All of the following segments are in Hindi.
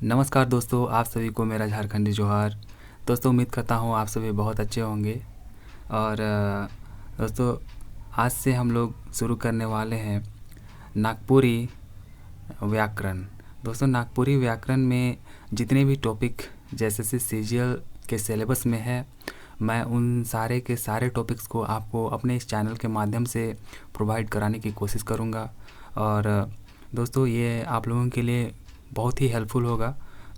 नमस्कार दोस्तों, आप सभी को मेरा झारखंडी जोहार। दोस्तों, उम्मीद करता हूँ आप सभी बहुत अच्छे होंगे। और दोस्तों, आज से हम लोग शुरू करने वाले हैं नागपुरी व्याकरण। दोस्तों, नागपुरी व्याकरण में जितने भी टॉपिक जैसे सीजीएल के सिलेबस में है, मैं उन सारे के सारे टॉपिक्स को आपको अपने इस चैनल के माध्यम से प्रोवाइड कराने की कोशिश करूँगा। और दोस्तों, ये आप लोगों के लिए बहुत ही हेल्पफुल होगा।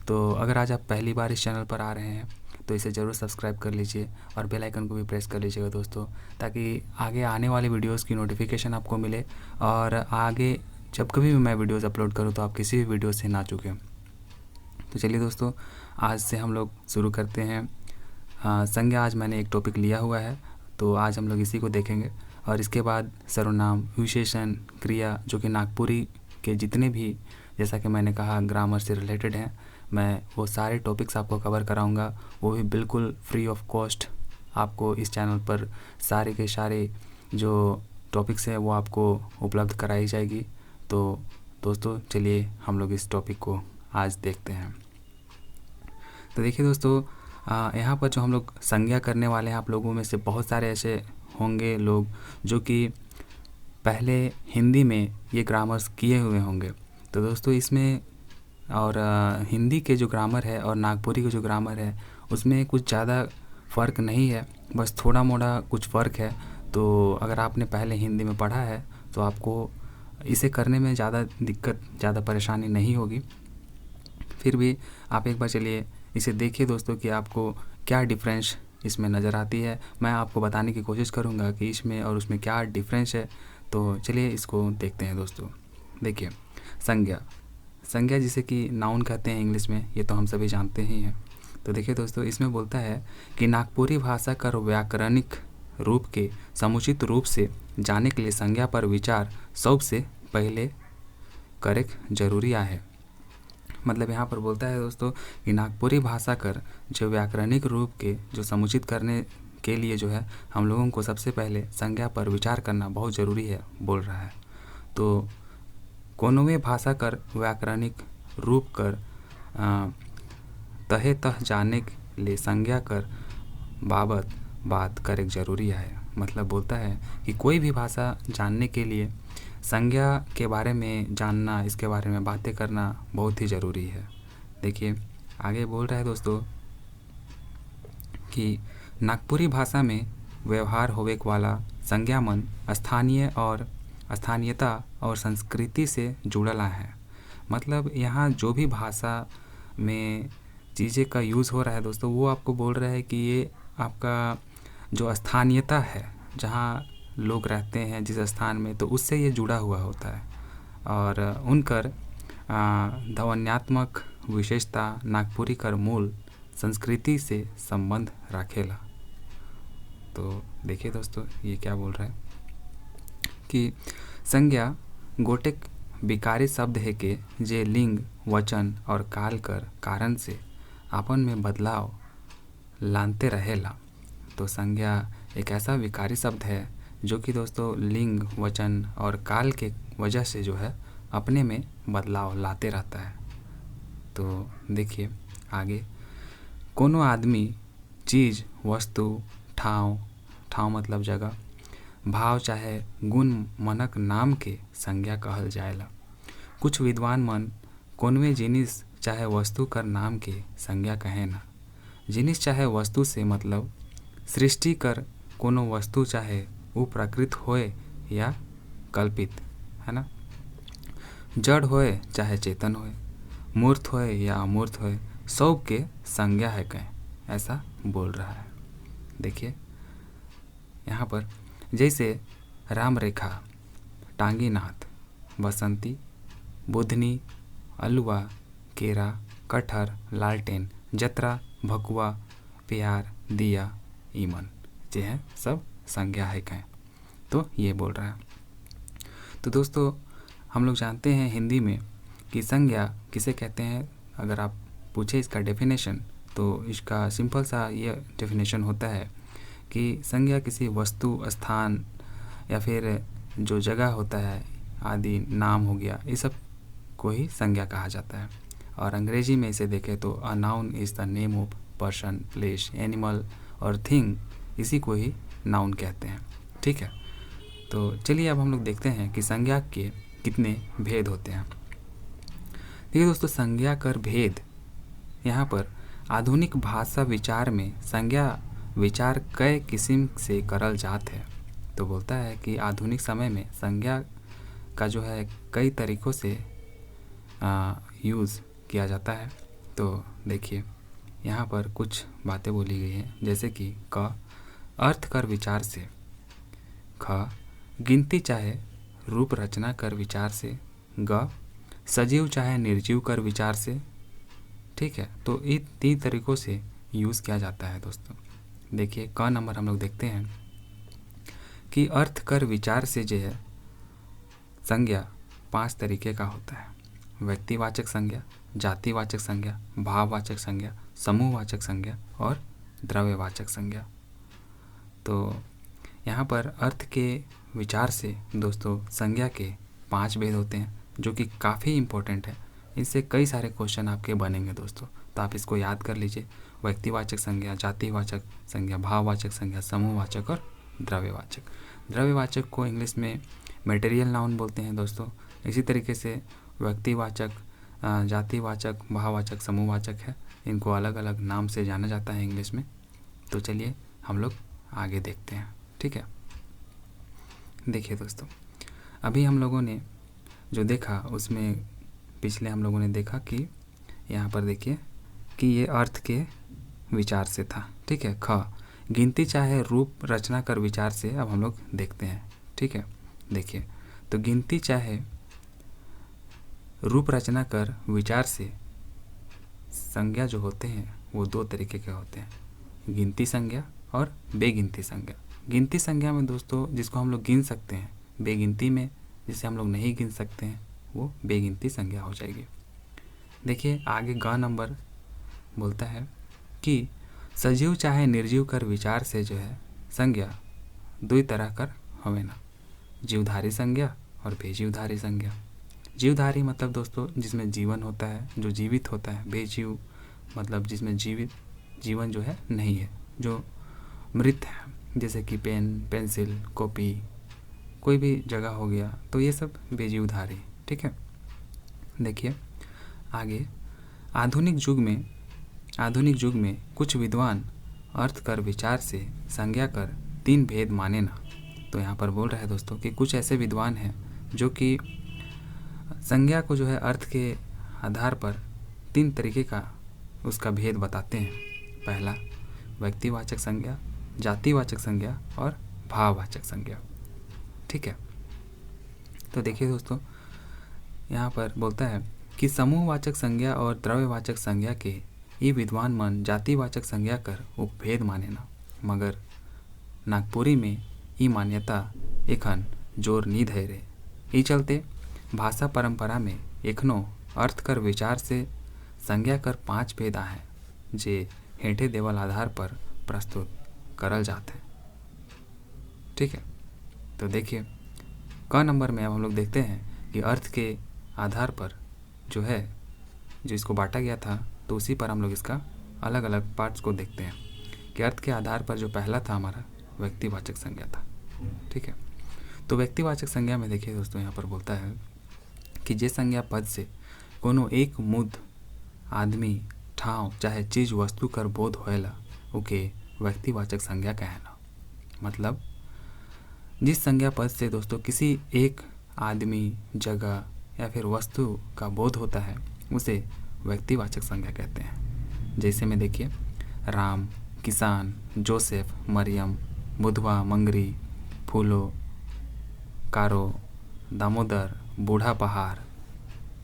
तो अगर आज आप पहली बार इस चैनल पर आ रहे हैं तो इसे ज़रूर सब्सक्राइब कर लीजिए और बेल आइकन को भी प्रेस कर लीजिएगा दोस्तों, ताकि आगे आने वाले वीडियोस की नोटिफिकेशन आपको मिले और आगे जब कभी भी मैं वीडियोस अपलोड करूं तो आप किसी भी वीडियो से ना चूकें। तो चलिए दोस्तों, आज से हम लोग शुरू करते हैं। संज्ञा आज मैंने एक टॉपिक लिया हुआ है, तो आज हम लोग इसी को देखेंगे। और इसके बाद सर्वनाम, विशेषण, क्रिया, जो कि नागपुरी के जितने भी, जैसा कि मैंने कहा, ग्रामर से रिलेटेड हैं, मैं वो सारे टॉपिक्स आपको कवर कराऊंगा, वो भी बिल्कुल फ्री ऑफ कॉस्ट। आपको इस चैनल पर सारे के सारे जो टॉपिक्स हैं वो आपको उपलब्ध कराई जाएगी। तो दोस्तों, चलिए हम लोग इस टॉपिक को आज देखते हैं। तो देखिए दोस्तों, यहाँ पर जो हम लोग संज्ञा करने वाले हैं, आप लोगों में से बहुत सारे ऐसे होंगे लोग जो कि पहले हिंदी में ये ग्रामर्स किए हुए होंगे। तो दोस्तों, इसमें और हिंदी के जो ग्रामर है और नागपुरी के जो ग्रामर है उसमें कुछ ज़्यादा फ़र्क नहीं है, बस थोड़ा मोड़ा कुछ फ़र्क है। तो अगर आपने पहले हिंदी में पढ़ा है तो आपको इसे करने में ज़्यादा दिक्कत, ज़्यादा परेशानी नहीं होगी। फिर भी आप एक बार चलिए इसे देखिए दोस्तों कि आपको क्या डिफरेंस इसमें नज़र आती है। मैं आपको बताने की कोशिश करूँगा कि इसमें और उसमें क्या डिफरेंस है। तो चलिए इसको देखते हैं दोस्तों। देखिए, संज्ञा, संज्ञा जिसे कि नाउन कहते हैं इंग्लिश में, ये तो हम सभी जानते ही हैं। तो देखिए दोस्तों, इसमें बोलता है कि नागपुरी भाषा का व्याकरणिक रूप के समुचित रूप से जाने के लिए संज्ञा पर विचार सबसे पहले करेक जरूरी है। मतलब यहाँ पर बोलता है दोस्तों कि नागपुरी भाषा कर जो व्याकरणिक रूप के जो समुचित करने के लिए जो है हम लोगों को सबसे पहले संज्ञा पर विचार करना बहुत ज़रूरी है, बोल रहा है। तो कोनोवे भाषा कर व्याकरणिक रूप कर तहे तह जाने के लिए संज्ञा कर बाबत बात करें जरूरी है। मतलब बोलता है कि कोई भी भाषा जानने के लिए संज्ञा के बारे में जानना, इसके बारे में बातें करना बहुत ही ज़रूरी है। देखिए आगे बोल रहा है दोस्तों कि नागपुरी भाषा में व्यवहार होवे वाला संज्ञा मन स्थानीय और स्थानीयता और संस्कृति से जुड़ला है। मतलब यहाँ जो भी भाषा में चीज़ें का यूज़ हो रहा है दोस्तों, वो आपको बोल रहा है कि ये आपका जो स्थानीयता है, जहाँ लोग रहते हैं जिस स्थान में, तो उससे ये जुड़ा हुआ होता है। और उनकर ध्वन्यात्मक विशेषता नागपुरी कर मूल संस्कृति से संबंध रखेला। तो देखिए दोस्तों, ये क्या बोल रहा है कि संज्ञा गोटेक विकारी शब्द है के जे लिंग, वचन और काल कर कारण से आपन में बदलाव लानते रहेला। तो संज्ञा एक ऐसा विकारी शब्द है जो कि दोस्तों लिंग, वचन और काल के वजह से जो है अपने में बदलाव लाते रहता है। तो देखिए आगे, कोनो आदमी, चीज़, वस्तु, ठाव, ठाव मतलब जगह, भाव चाहे गुण मनक नाम के संज्ञा कहल जाएला। कुछ विद्वान मन कोनवे जिनिस चाहे वस्तु कर नाम के संज्ञा कहे ना। जिनिस चाहे वस्तु से मतलब सृष्टि कर कोनो वस्तु, चाहे वो प्राकृत होए या कल्पित, है ना, जड़ होए चाहे चेतन होए, मूर्त होए या अमूर्त होए, सब के संज्ञा है कहें, ऐसा बोल रहा है। देखिए यहाँ पर जैसे राम रेखा, टांगीनाथ, बसंती, बुधनी, अलुआ, केरा, कटहर, लालटेन, जतरा, भकुआ, प्यार, दिया, ईमन, ये हैं सब संज्ञा है कहें। तो ये बोल रहा है। तो दोस्तों, हम लोग जानते हैं हिंदी में कि संज्ञा किसे कहते हैं। अगर आप पूछे इसका डेफिनेशन, तो इसका सिंपल सा ये डेफिनेशन होता है कि संज्ञा किसी वस्तु, स्थान या फिर जो जगह होता है आदि नाम हो गया, ये सब को ही संज्ञा कहा जाता है। और अंग्रेजी में इसे देखें तो a noun is the name of person, place, animal और थिंग, इसी को ही नाउन कहते हैं। ठीक है, तो चलिए अब हम लोग देखते हैं कि संज्ञा के कितने भेद होते हैं। देखिए दोस्तों, संज्ञा कर भेद, यहाँ पर आधुनिक भाषा विचार में संज्ञा विचार कई किस्म से करल जात है। तो बोलता है कि आधुनिक समय में संज्ञा का जो है कई तरीक़ों से यूज़ किया जाता है। तो देखिए यहाँ पर कुछ बातें बोली गई हैं, जैसे कि क अर्थ कर विचार से, ख गिनती चाहे रूप रचना कर विचार से, ग सजीव चाहे निर्जीव कर विचार से। ठीक है, तो इन 3 तरीक़ों से यूज़ किया जाता है दोस्तों। देखिए क नंबर हम लोग देखते हैं कि अर्थ कर विचार से जो है संज्ञा 5 तरीके का होता है। व्यक्तिवाचक संज्ञा, जातिवाचक संज्ञा, भाववाचक संज्ञा, समूहवाचक संज्ञा और द्रव्यवाचक संज्ञा। तो यहाँ पर अर्थ के विचार से दोस्तों संज्ञा के 5 भेद होते हैं, जो कि काफ़ी इम्पोर्टेंट है। इससे कई सारे क्वेश्चन आपके बनेंगे दोस्तों, तो आप इसको याद कर लीजिए। व्यक्तिवाचक संज्ञा, जातिवाचक संज्ञा, भाववाचक संज्ञा, समूहवाचक और द्रव्यवाचक। द्रव्यवाचक को इंग्लिश में मटेरियल नाउन बोलते हैं दोस्तों। इसी तरीके से व्यक्तिवाचक, जातिवाचक, भाववाचक, समूहवाचक है, इनको अलग अलग नाम से जाना जाता है इंग्लिश में। तो चलिए हम लोग आगे देखते हैं। ठीक है, देखिए दोस्तों, अभी हम लोगों ने जो देखा उसमें पिछले हम लोगों ने देखा कि यहाँ पर देखिए कि ये अर्थ के विचार से था। ठीक है, ख गिनती चाहे रूप रचना कर विचार से अब हम लोग देखते हैं। ठीक है, देखिए तो गिनती चाहे रूप रचना कर विचार से संज्ञा जो होते हैं वो 2 तरीके के होते हैं, गिनती संज्ञा और बेगिनती संज्ञा। गिनती संज्ञा में दोस्तों जिसको हम लोग गिन सकते हैं, बेगिनती में जिसे हम लोग नहीं गिन सकते हैं वो बेगिनती संज्ञा हो जाएगी। देखिए आगे ग नंबर बोलता है कि सजीव चाहे निर्जीव कर विचार से जो है संज्ञा 2 तरह कर हवे ना, जीवधारी संज्ञा और बेजीवधारी संज्ञा। जीवधारी मतलब दोस्तों जिसमें जीवन होता है, जो जीवित होता है। बेजीव मतलब जिसमें जीवन जो है नहीं है, जो मृत है, जैसे कि पेन, पेंसिल, कॉपी, कोई भी जगह हो गया, तो ये सब बेजीवधारी। ठीक है, देखिए आगे आधुनिक युग में कुछ विद्वान अर्थ कर विचार से संज्ञा कर 3 भेद माने ना। तो यहाँ पर बोल रहा है दोस्तों कि कुछ ऐसे विद्वान हैं जो कि संज्ञा को जो है अर्थ के आधार पर 3 तरीके का उसका भेद बताते हैं। पहला व्यक्तिवाचक संज्ञा, जातिवाचक संज्ञा और भाववाचक संज्ञा। ठीक है, तो देखिए दोस्तों यहाँ पर बोलता है कि समूहवाचक संज्ञा और द्रव्यवाचक संज्ञा के ये विद्वान मन जातिवाचक संज्ञा कर उपभेद माने ना, मगर नागपुरी में ये मान्यता एखन जोर नी धय रे। ई चलते भाषा परंपरा में एखनो अर्थ कर विचार से संज्ञा कर 5 भेद हैं, जे हेठे देवल आधार पर प्रस्तुत करल जाते हैं। ठीक है, तो देखिए क नंबर में अब हम लोग देखते हैं कि अर्थ के आधार पर जो इसको बांटा गया था, तो उसी पर हम लोग इसका अलग अलग पार्ट्स को देखते हैं कि अर्थ के आधार पर जो पहला था हमारा व्यक्तिवाचक संज्ञा था। ठीक है, तो व्यक्तिवाचक संज्ञा में देखिए दोस्तों यहाँ पर बोलता है कि जे संज्ञा पद से कोनो एक मुद आदमी, ठाव चाहे चीज वस्तु कर बोध होएला ओके व्यक्तिवाचक संज्ञा कहना। मतलब जिस संज्ञा पद से दोस्तों किसी एक आदमी, जगह या फिर वस्तु का बोध होता है उसे व्यक्तिवाचक संज्ञा कहते हैं। जैसे में देखिए राम, किसान, जोसेफ, मरियम, बुधवा, मंगरी, फूलो, कारो, दामोदर, बूढ़ा पहाड़,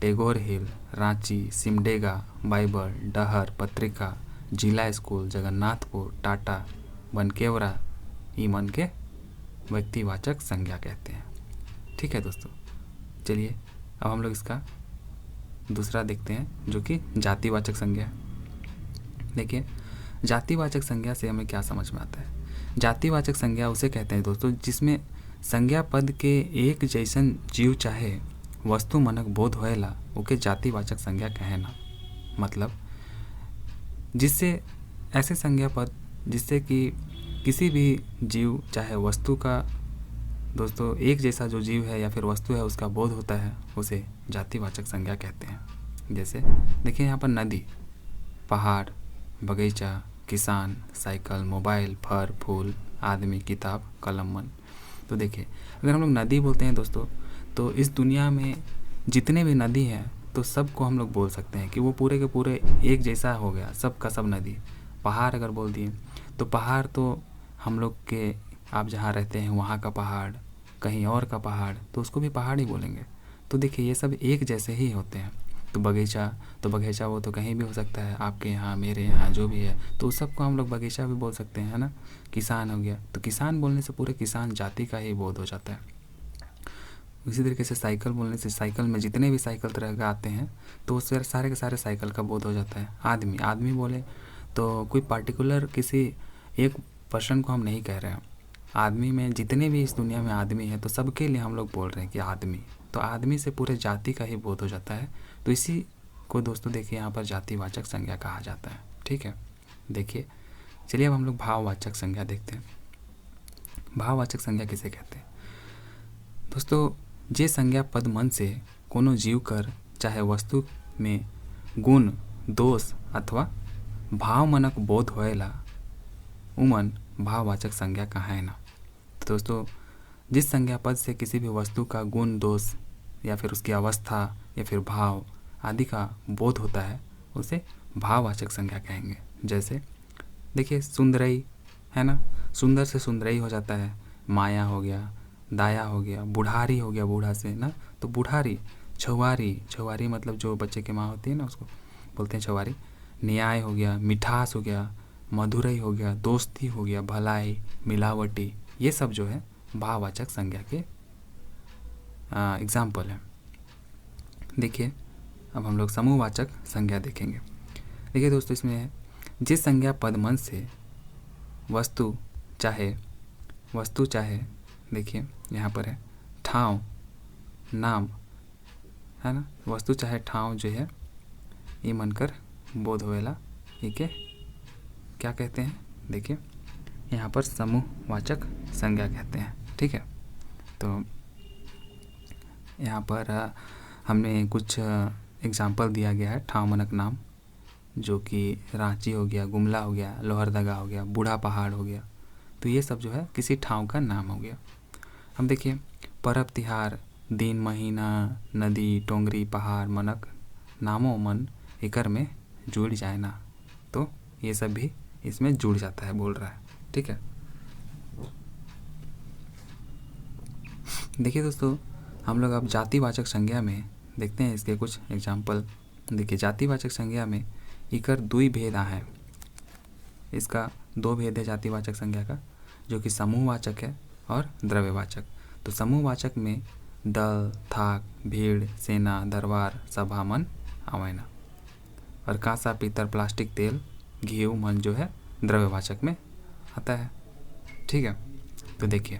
टेगोर हिल, रांची, सिमडेगा, बाइबल, डहर, पत्रिका, जिला स्कूल, जगन्नाथपुर, टाटा, बनकेवरा, ई मन के व्यक्तिवाचक संज्ञा कहते हैं। ठीक है दोस्तों, चलिए अब हम लोग इसका दूसरा देखते हैं जो कि जातिवाचक संज्ञा है। देखिए जातिवाचक संज्ञा से हमें क्या समझ में आता है। जातिवाचक संज्ञा उसे कहते हैं दोस्तों जिसमें संज्ञा पद के एक जैसन जीव चाहे वस्तु मनक बोध होएला ओके जातिवाचक संज्ञा कहे ना। मतलब जिससे ऐसे संज्ञा पद जिससे कि किसी भी जीव चाहे वस्तु का दोस्तों एक जैसा जो जीव है या फिर वस्तु है उसका बोध होता है, उसे जातिवाचक संज्ञा कहते हैं। जैसे देखिए यहाँ पर नदी, पहाड़, बगीचा, किसान, साइकिल, मोबाइल, फल, फूल, आदमी, किताब, कलम, मन। तो देखिए अगर हम लोग नदी बोलते हैं दोस्तों, तो इस दुनिया में जितने भी नदी हैं तो सबको हम लोग बोल सकते हैं कि वो पूरे के पूरे एक जैसा हो गया, सब का सब नदी। पहाड़ अगर बोल दिए तो पहाड़ तो हम लोग के, आप जहाँ रहते हैं वहाँ का पहाड़, कहीं और का पहाड़, तो उसको भी पहाड़ ही बोलेंगे। तो देखिए ये सब एक जैसे ही होते हैं। तो बगीचा वो तो कहीं भी हो सकता है, आपके यहाँ, मेरे यहाँ, जो भी है, तो उस सबको हम लोग बगीचा भी बोल सकते हैं, है ना। किसान हो गया, तो किसान बोलने से पूरे किसान जाति का ही बोध हो जाता है। इसी तरीके से साइकिल बोलने से साइकिल में जितने भी साइकिल तरह का आते हैं तो उससे सारे के सारे साइकिल का बोध हो जाता है। आदमी बोले तो कोई पार्टिकुलर किसी एक पर्सन को हम नहीं कह रहे हैं। आदमी में जितने भी इस दुनिया में आदमी हैं तो सबके लिए हम लोग बोल रहे हैं कि आदमी, तो आदमी से पूरे जाति का ही बोध हो जाता है। तो इसी को दोस्तों देखिए यहाँ पर जातिवाचक संज्ञा कहा जाता है। ठीक है, देखिए चलिए अब हम लोग भाववाचक संज्ञा देखते हैं। भाववाचक संज्ञा किसे कहते हैं दोस्तों? जे संज्ञा पद मन से कोनो जीव कर चाहे वस्तु में गुण, दोष अथवा भाव मनक बोध होएला उमन भाववाचक संज्ञा कहा है ना। तो दोस्तों जिस संज्ञा पद से किसी भी वस्तु का गुण, दोष या फिर उसकी अवस्था या फिर भाव आदि का बोध होता है उसे भाववाचक संज्ञा कहेंगे। जैसे देखिए सुंदरई है ना, सुंदर से सुंदरई हो जाता है, माया हो गया, दाया हो गया, बुढ़ारी हो गया, बूढ़ा से ना, तो बुढ़ारी, छवारी मतलब जो बच्चे की माँ होती है ना उसको बोलते हैं छवारी। न्याय हो गया, मिठास हो गया, मधुरई हो गया, दोस्ती हो गया, भलाई, मिलावटी, ये सब जो है भाववाचक संज्ञा के एग्जाम्पल हैं। देखिए अब हम लोग समूहवाचक संज्ञा देखेंगे। देखिए दोस्तों इसमें है जिस संज्ञा पद मन से वस्तु चाहे देखिए यहाँ पर है ठाव, नाम, है ना, वस्तु चाहे ठाव जो है ये मनकर बोध होएला, ठीक है, क्या कहते हैं? देखिए यहाँ पर समूहवाचक संज्ञा कहते हैं। ठीक है, तो यहाँ पर हमने कुछ एग्जाम्पल दिया गया है ठाव मनक नाम, जो कि रांची हो गया, गुमला हो गया, लोहरदगा हो गया, बूढ़ा पहाड़ हो गया। तो ये सब जो है किसी ठाव का नाम हो गया। हम देखिए परब तिहार, दिन, महीना, नदी, टोंगरी, पहाड़ मनक नामों मन एकर में जुड़ जाए ना, तो ये सब भी इसमें जुड़ जाता है, बोल रहा है। ठीक है, देखिए दोस्तों हम लोग अब जातिवाचक संज्ञा में देखते हैं इसके कुछ एग्जाम्पल। देखिए जातिवाचक संज्ञा में इकर दुई भेद है, इसका दो भेद है जातिवाचक संज्ञा का, जो कि समूहवाचक है और द्रव्यवाचक। तो समूहवाचक में दल, थाक, भीड़, सेना, दरबार, सभा, मन, आवेना, और कांसा, पीतल, प्लास्टिक, तेल, घी, मन जो है द्रव्यवाचक में आता है। ठीक है, तो देखिए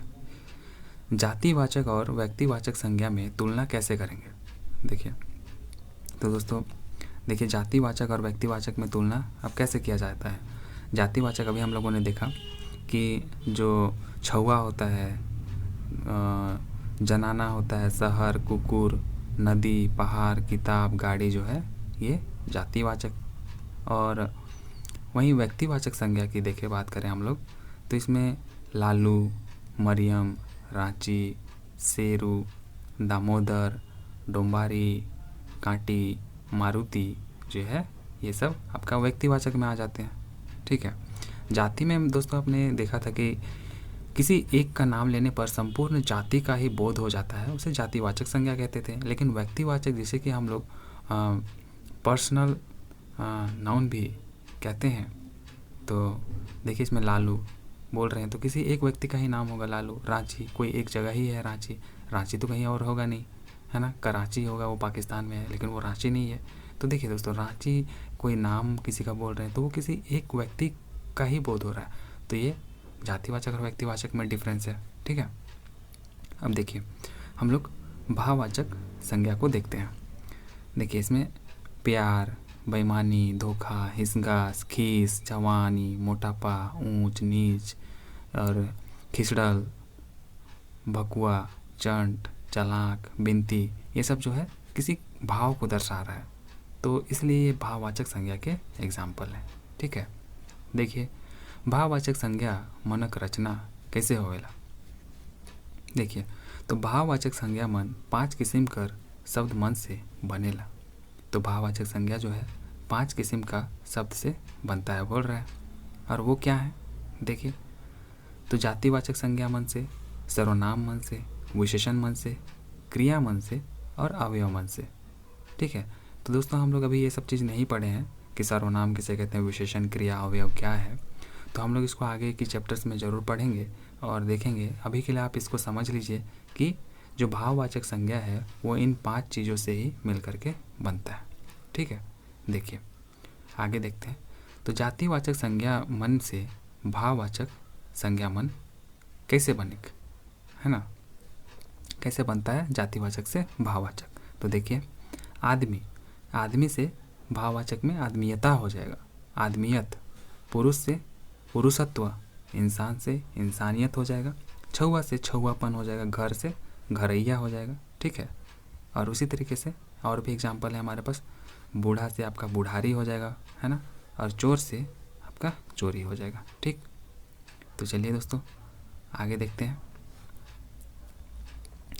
जातिवाचक और व्यक्तिवाचक संज्ञा में तुलना कैसे करेंगे। देखिए तो दोस्तों देखिए जातिवाचक और व्यक्तिवाचक में तुलना अब कैसे किया जाता है। जातिवाचक अभी हम लोगों ने देखा कि जो छुआ होता है, जनाना होता है, शहर, कुकुर, नदी, पहाड़, किताब, गाड़ी जो है ये जातिवाचक। और वहीं व्यक्तिवाचक संज्ञा की देखिए बात करें हम लोग, तो इसमें लालू, मरियम, रांची, शेरू, दामोदर, डोम्बारी, कांटी, मारुति जो है ये सब आपका व्यक्तिवाचक में आ जाते हैं। ठीक है, जाति में दोस्तों आपने देखा था कि किसी एक का नाम लेने पर संपूर्ण जाति का ही बोध हो जाता है, उसे जातिवाचक संज्ञा कहते थे। लेकिन व्यक्तिवाचक जिसे कि हम लोग पर्सनल नाउन भी कहते हैं, तो देखिए इसमें लालू बोल रहे हैं तो किसी एक व्यक्ति का ही नाम होगा लालू। रांची कोई एक जगह ही है, रांची तो कहीं और होगा नहीं, है ना। कराची होगा, वो पाकिस्तान में है, लेकिन वो रांची नहीं है। तो देखिए दोस्तों रांची कोई नाम किसी का बोल रहे हैं तो वो किसी एक व्यक्ति का ही बोध हो रहा है। तो ये जातिवाचक और व्यक्तिवाचक में डिफरेंस है। ठीक है, अब देखिए हम लोग भाववाचक संज्ञा को देखते हैं। देखिए इसमें प्यार, बेईमानी, धोखा, हिसगास, खीस, जवानी, मोटापा, ऊंच नीच और खिसड़ल, भकुआ, चंट, चालाक, बिनती, ये सब जो है किसी भाव को दर्शा रहा है, तो इसलिए ये भाववाचक संज्ञा के एग्जाम्पल हैं। ठीक है, देखिए भाववाचक संज्ञा मनक रचना कैसे होवेला। देखिए तो भाववाचक संज्ञा मन 5 किस्म कर शब्द मन से बनेला। तो भाववाचक संज्ञा जो है 5 किस्म का शब्द से बनता है बोल रहा है, और वो क्या है देखिए। तो जातिवाचक संज्ञा मन से, सर्वनाम मन से, विशेषण मन से, क्रिया मन से और अवयव मन से। ठीक है, तो दोस्तों हम लोग अभी ये सब चीज़ नहीं पढ़े हैं कि सर्वनाम किसे कहते हैं, विशेषण, क्रिया, अवयव क्या है। तो हम लोग इसको आगे की चैप्टर्स में ज़रूर पढ़ेंगे और देखेंगे। अभी के लिए आप इसको समझ लीजिए कि जो भाववाचक संज्ञा है वो इन 5 चीज़ों से ही मिल करके बनता है। ठीक है, देखिए आगे देखते हैं। तो जातिवाचक संज्ञा मन से भाववाचक संज्ञा मन कैसे बनेगा, है ना, कैसे बनता है जातिवाचक से भाववाचक। तो देखिए आदमी, आदमी से भाववाचक में आदमीयता हो जाएगा, आदमियत। पुरुष से पुरुषत्व, इंसान से इंसानियत हो जाएगा। छुआ से छुआपन हो जाएगा, घर से घरैया हो जाएगा। ठीक है, और उसी तरीके से और भी एग्जाम्पल है हमारे पास। बूढ़ा से आपका बुढ़ारी हो जाएगा, है ना, और चोर से आपका चोरी हो जाएगा। ठीक, तो चलिए दोस्तों आगे देखते हैं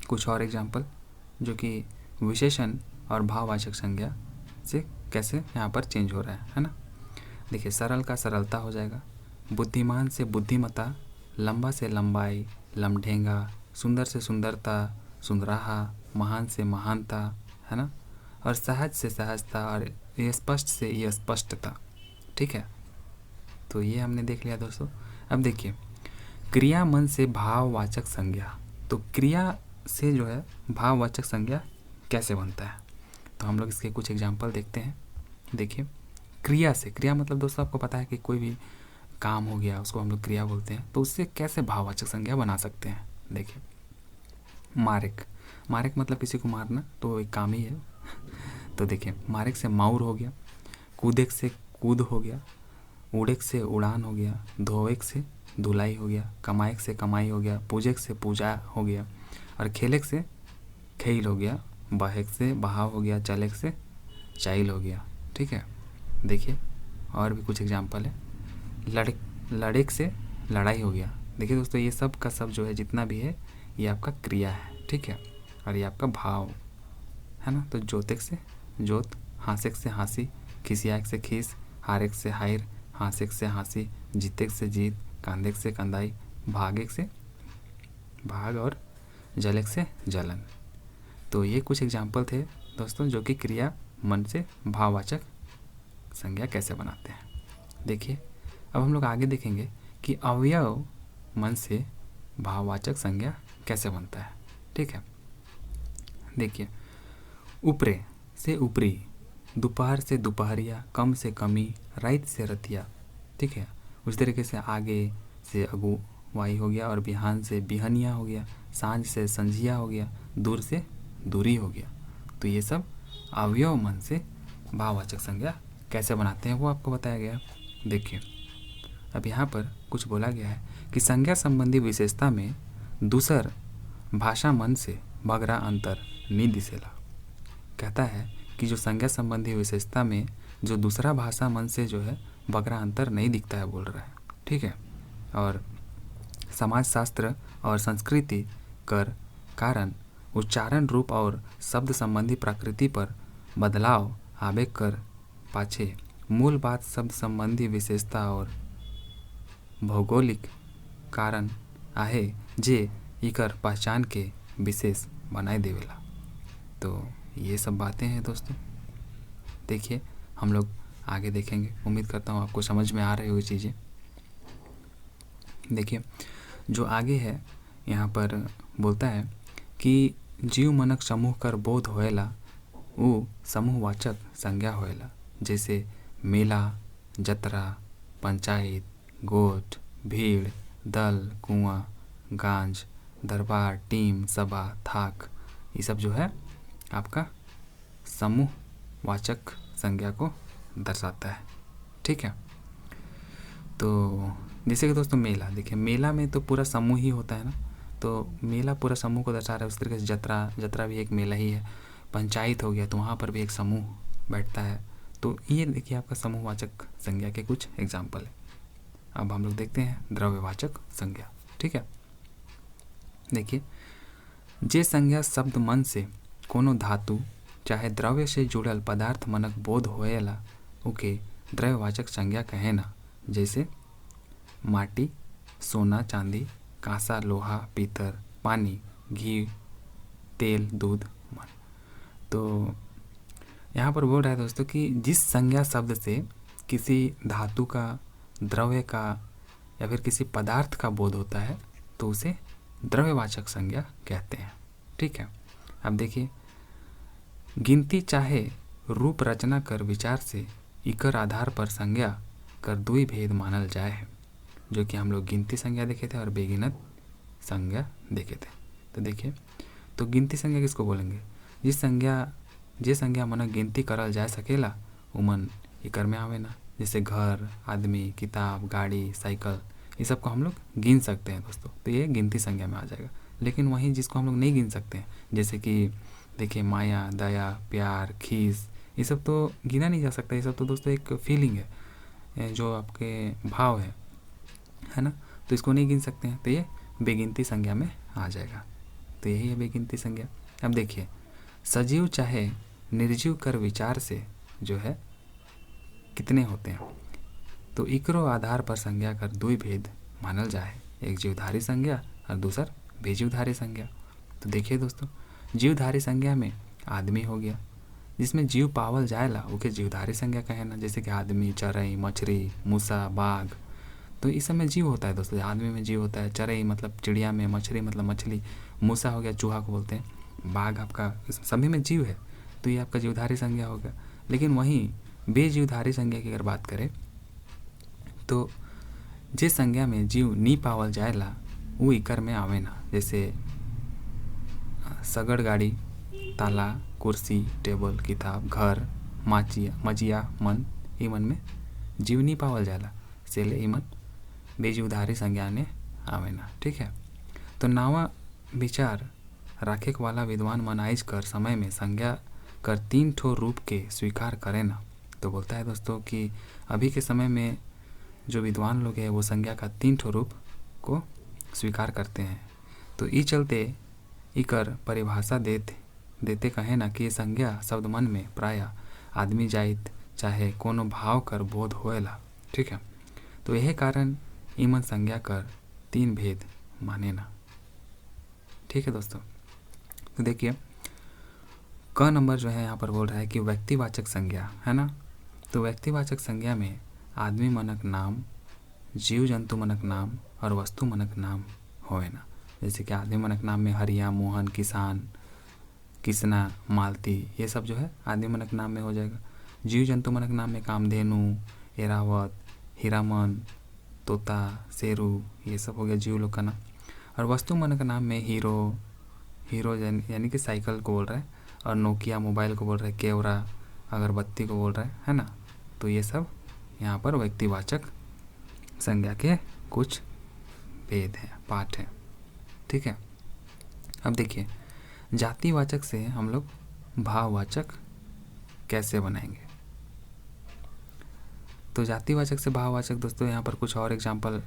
कुछ और एग्जाम्पल जो कि विशेषण और भाववाचक संज्ञा से कैसे यहाँ पर चेंज हो रहा है ना। देखिए सरल का सरलता हो जाएगा, बुद्धिमान से बुद्धिमता, लंबा से लंबाई, लमढेंगा, सुंदर से सुंदरता, सुंदराहा, महान से महानता, है ना, और सहज से सहजता और स्पष्ट से स्पष्टता। ठीक है, तो ये हमने देख लिया दोस्तों। अब देखिए क्रिया मन से भाववाचक संज्ञा। तो क्रिया से जो है भाववाचक संज्ञा कैसे बनता है, तो हम लोग इसके कुछ एग्जाम्पल देखते हैं। देखिए क्रिया से, क्रिया मतलब दोस्तों आपको पता है कि कोई भी काम हो गया उसको हम लोग क्रिया बोलते हैं, तो उससे कैसे भाववाचक संज्ञा बना सकते हैं। देखिए मारेक, मारेक मतलब किसी को मारना, तो एक काम ही है। तो देखिए मारेक से माउर हो गया, कूदेक से कूद हो गया, उड़ेक से उड़ान हो गया, धोएक से धुलाई हो गया, कमाएक से कमाई हो गया, पूजेक से पूजा हो गया, और खेलेक से खेल हो गया, बहेक से बहाव हो गया, चलेक से चाइल हो गया। ठीक है, देखिए और भी कुछ एग्जाम्पल है। लड़ेक से लड़ाई हो गया। देखिए दोस्तों ये सब का सब जो है जितना भी है ये आपका क्रिया है। ठीक है, और ये आपका भाव है ना। तो जोतेक से जोत, हाँसेक से हाँसी, खिसियाक से खीस, हारेक से हायर, हाँसेक से हाँसी, जीतेक से जीत, कांदेक से कंदाई, भागेक से भाग और जलेक से जलन। तो ये कुछ एग्जाम्पल थे दोस्तों जो कि क्रिया मन से भाववाचक संज्ञा कैसे बनाते हैं। देखिए अब हम लोग आगे देखेंगे कि अवयव मन से भाववाचक संज्ञा कैसे बनता है। ठीक है, देखिए ऊपरे से ऊपरी, दोपहर से दोपहरिया, कम से कमी, रात से रतिया। ठीक है, उस तरीके से आगे से अगुवाई हो गया, और बिहान से बिहनिया हो गया, सांझ से संझिया हो गया, दूर से दूरी हो गया। तो ये सब अवयव मन से भाववाचक संज्ञा कैसे बनाते हैं वो आपको बताया गया। देखिए अब यहाँ पर कुछ बोला गया है कि संज्ञा संबंधी विशेषता में दूसर भाषा मन से बगरा अंतर नहीं दिसेला। कहता है कि जो संज्ञा संबंधी विशेषता में जो दूसरा भाषा मन से जो है बगरा अंतर नहीं दिखता है बोल रहा है। ठीक है, और समाजशास्त्र और संस्कृति कर कारण उच्चारण रूप और शब्द संबंधी प्रकृति पर बदलाव आबे कर पाछे मूल बात शब्द संबंधी विशेषता और भौगोलिक कारण आहे जे इकर पहचान के विशेष बनाए देवेला। तो ये सब बातें हैं दोस्तों। देखिए हम लोग आगे देखेंगे, उम्मीद करता हूँ आपको समझ में आ रही होगी चीज़ें। देखिए जो आगे है यहाँ पर बोलता है कि जीव मनक समूह कर बोध होएला वो समूहवाचक संज्ञा होएला। जैसे मेला, जतरा, पंचायत, गोठ, भीड़, दल, कुआं, गांज, दरबार, टीम, सभा, थाक, ये सब जो है आपका समूहवाचक संज्ञा को दर्शाता है। ठीक है। तो जैसे कि दोस्तों मेला, देखिए मेला में तो पूरा समूह ही होता है ना, तो मेला पूरा समूह को दर्शा रहा है। उस तरीके से जतरा भी एक मेला ही है। पंचायत हो गया तो वहाँ पर भी एक समूह बैठता है। तो ये देखिए आपका समूहवाचक संज्ञा के कुछ एग्जाम्पल है। अब हम लोग देखते हैं द्रव्यवाचक संज्ञा। ठीक है। देखिए, जे संज्ञा शब्द मन से कोनो धातु चाहे द्रव्य से जुड़ल पदार्थ मनक बोध होएला ओके द्रव्यवाचक संज्ञा कहे ना। जैसे माटी, सोना, चांदी, कांसा, लोहा, पीतल, पानी, घी, तेल, दूध, मन। तो यहाँ पर बोल रहा है दोस्तों कि जिस संज्ञा शब्द से किसी धातु का, द्रव्य का या फिर किसी पदार्थ का बोध होता है तो उसे द्रव्यवाचक संज्ञा कहते हैं। ठीक है। अब देखिए, गिनती चाहे रूप रचना कर विचार से इकर आधार पर संज्ञा कर दुई भेद मानल जाए है, जो कि हम लोग गिनती संज्ञा देखे थे और बेगिनत संज्ञा देखे थे। तो देखिए, तो गिनती संज्ञा किसको बोलेंगे? जे संज्ञा मन गिनती करल जा सकेला उमन इकर में आवे ना। जैसे घर, आदमी, किताब, गाड़ी, साइकिल, ये सब को हम लोग गिन सकते हैं दोस्तों, तो ये गिनती संज्ञा में आ जाएगा। लेकिन वहीं जिसको हम लोग नहीं गिन सकते हैं, जैसे कि देखिए माया, दया, प्यार, खीस, ये सब तो गिना नहीं जा सकता। ये सब तो दोस्तों एक फीलिंग है, जो आपके भाव है ना, तो इसको नहीं गिन सकते हैं, तो ये बेगिनती संज्ञा में आ जाएगा। तो यही है बेगिनती संज्ञा। अब देखिए, सजीव चाहे निर्जीव कर विचार से जो है कितने होते हैं, तो इकरो आधार पर संज्ञा कर दुई भेद मानल जाए, एक जीवधारी संज्ञा और दूसर बेजीवधारी संज्ञा। तो देखिए दोस्तों, जीवधारी संज्ञा में आदमी हो गया, जिसमें जीव पावल जाएला ओके जीवधारी संज्ञा कहे ना। जैसे कि आदमी, चरई, मछली, मूसा, बाघ, तो इस सब में जीव होता है दोस्तों। आदमी में जीव होता है, चरई मतलब चिड़िया में, मछली मतलब मछली, मूसा हो गया चूहा को बोलते हैं, बाघ आपका सभी में जीव है, तो ये आपका जीवधारी संज्ञा हो गया। लेकिन वहीं बेजीवधारी संज्ञा की अगर बात करें तो जिस संज्ञा में जीव नी पावल जाएला वो इकर में आवे ना। जैसे सगड़, गाड़ी, ताला, कुर्सी, टेबल, किताब, घर, मजिया, मन, ई मन में जीव नी पावल जाएला, सेले ई मन बेजीवधारी संज्ञा ने आवे ना। ठीक है। तो नावा विचार राखे वाला विद्वान मन आइज कर समय में संज्ञा कर तीन ठो रूप के स्वीकार करे ना। तो बोलता है दोस्तों कि अभी के समय में जो विद्वान लोग हैं वो संज्ञा का तीन ठो रूप को स्वीकार करते हैं। तो ई चलते इकर परिभाषा देते कहे ना कि संज्ञा शब्द मन में प्राय आदमी जाइत चाहे कोनो भाव कर बोध होएला। ठीक है। तो यही कारण इमन संज्ञा कर तीन भेद माने ना। ठीक है दोस्तों। तो देखिए, क नंबर जो है यहाँ पर बोल रहा है कि व्यक्तिवाचक संज्ञा है ना। तो व्यक्तिवाचक संज्ञा में आदमी मनक नाम, जीव जंतु मनक नाम और वस्तु मनक नाम होए ना। जैसे कि आदमी मनक नाम में हरिया, मोहन, किसान, किसना, मालती, ये सब जो है आदमी मनक नाम में हो जाएगा। जीव जंतु मनक नाम में कामधेनु, एरावत, हीरामन, तोता, शेरू, ये सब हो गया जीव लोग का नाम। और वस्तु मनक नाम में हीरो यानी कि साइकिल को बोल रहा है, और नोकिया मोबाइल को बोल रहा है, केवरा अगरबत्ती को बोल रहा है ना। तो ये सब यहाँ पर व्यक्तिवाचक संज्ञा के कुछ भेद हैं, पाठ हैं। ठीक है। अब देखिए, जातिवाचक से हम लोग भाववाचक कैसे बनाएंगे। तो जातिवाचक से भाववाचक दोस्तों यहाँ पर कुछ और एग्जाम्पल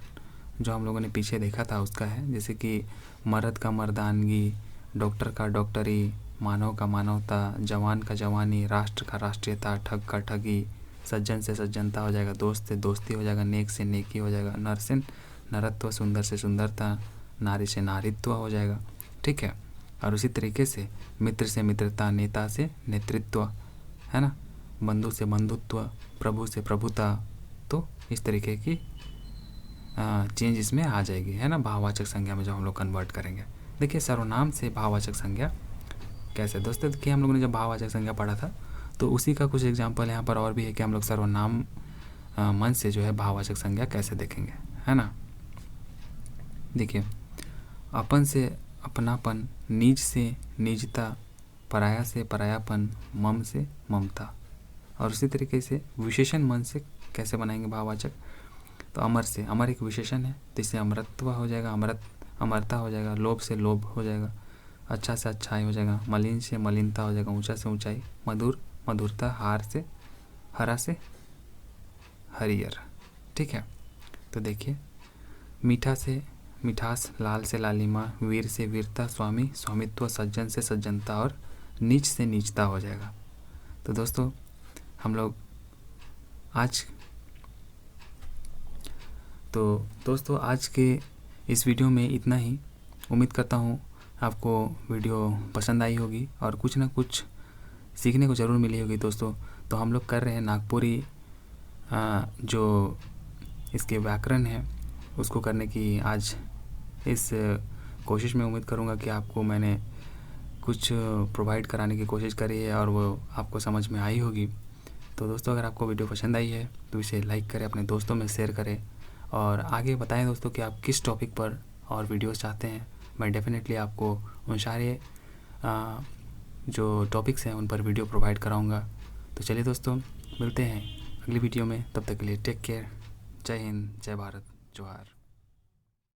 जो हम लोगों ने पीछे देखा था उसका है। जैसे कि मर्द का मर्दानगी, डॉक्टर का डॉक्टरी, मानव का मानवता, जवान का जवानी, राष्ट्र का राष्ट्रीयता, ठग का ठगी, सज्जन से सज्जनता हो जाएगा, दोस्त से दोस्ती हो जाएगा, नेक से नेकी हो जाएगा, नर से नरत्व, सुंदर से सुंदरता, नारी से नारीत्व हो जाएगा। ठीक है। और उसी तरीके से मित्र से मित्रता, नेता से नेतृत्व, है ना, बंधु से बंधुत्व, प्रभु से प्रभुता। तो इस तरीके की चेंज इसमें आ जाएगी, है ना, भाववाचक संज्ञा में जो हम लोग कन्वर्ट करेंगे। देखिए, सर्वनाम से भाववाचक संज्ञा कैसे दोस्तों, देखिए हम लोगों ने जब भाववाचक संज्ञा पढ़ा था तो उसी का कुछ एग्जाम्पल यहाँ पर और भी है कि हम लोग सर्वनाम मन से जो है भाववाचक संज्ञा कैसे देखेंगे, है ना। देखिए, अपन से अपनापन, निज से निजता, पराया से परायापन, मम से ममता। और उसी तरीके से विशेषण मन से कैसे बनाएंगे भाववाचक, तो अमर से, अमर एक विशेषण है तो इससे अमरत्व हो जाएगा, अमरता हो जाएगा, लोभ से लोभ हो जाएगा, अच्छा से अच्छाई हो जाएगा, मलिन से मलिनता हो जाएगा, ऊंचा से ऊंचाई, मधुर मधुरता, हार से हरा से हरियर। ठीक है, तो देखिए मीठा से मिठास, लाल से लालिमा, वीर से वीरता, स्वामी स्वामित्व, सज्जन से सज्जनता और नीच से नीचता हो जाएगा। तो दोस्तों हम लोग आज के इस वीडियो में इतना ही। उम्मीद करता हूँ आपको वीडियो पसंद आई होगी और कुछ ना कुछ सीखने को ज़रूर मिली होगी दोस्तों। तो हम लोग कर रहे हैं नागपुरी जो इसके व्याकरण है उसको करने की आज इस कोशिश में। उम्मीद करूँगा कि आपको मैंने कुछ प्रोवाइड कराने की कोशिश करी है और वो आपको समझ में आई होगी। तो दोस्तों अगर आपको वीडियो पसंद आई है तो इसे लाइक करें, अपने दोस्तों में शेयर करें और आगे बताएं दोस्तों कि आप किस टॉपिक पर और वीडियोस चाहते हैं। मैं डेफिनेटली आपको उन सारे जो टॉपिक्स हैं उन पर वीडियो प्रोवाइड कराऊंगा। तो चलिए दोस्तों मिलते हैं अगली वीडियो में, तब तक के लिए टेक केयर। जय हिंद, जय भारत, जोहार।